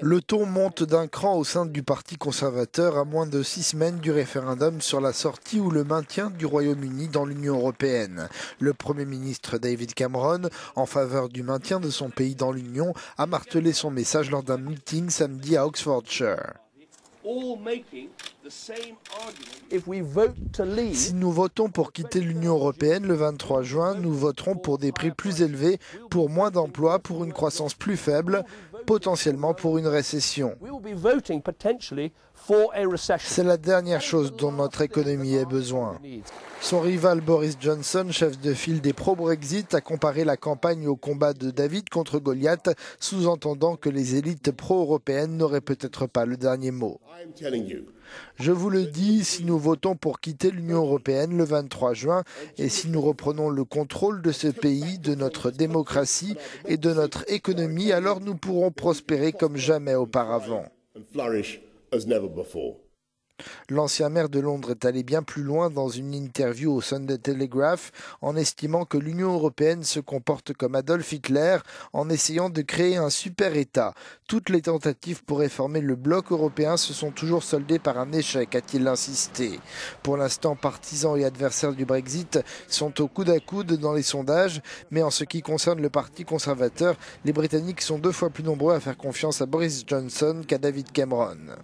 Le ton monte d'un cran au sein du Parti conservateur à moins de 6 semaines du référendum sur la sortie ou le maintien du Royaume-Uni dans l'Union européenne. Le Premier ministre David Cameron, en faveur du maintien de son pays dans l'Union, a martelé son message lors d'un meeting samedi à Oxfordshire. Si nous votons pour quitter l'Union européenne le 23 juin, nous voterons pour des prix plus élevés, pour moins d'emplois, pour une croissance plus faible, potentiellement pour une récession. C'est la dernière chose dont notre économie a besoin. Son rival Boris Johnson, chef de file des pro-Brexit, a comparé la campagne au combat de David contre Goliath, sous-entendant que les élites pro-européennes n'auraient peut-être pas le dernier mot. Je vous le dis, si nous votons pour quitter l'Union européenne le 23 juin et si nous reprenons le contrôle de ce pays, de notre démocratie et de notre économie, alors nous pourrons prospérer comme jamais auparavant. L'ancien maire de Londres est allé bien plus loin dans une interview au Sunday Telegraph en estimant que l'Union européenne se comporte comme Adolf Hitler en essayant de créer un super-État. Toutes les tentatives pour réformer le bloc européen se sont toujours soldées par un échec, a-t-il insisté. Pour l'instant, partisans et adversaires du Brexit sont au coude à coude dans les sondages, mais en ce qui concerne le Parti conservateur, les Britanniques sont 2 fois plus nombreux à faire confiance à Boris Johnson qu'à David Cameron.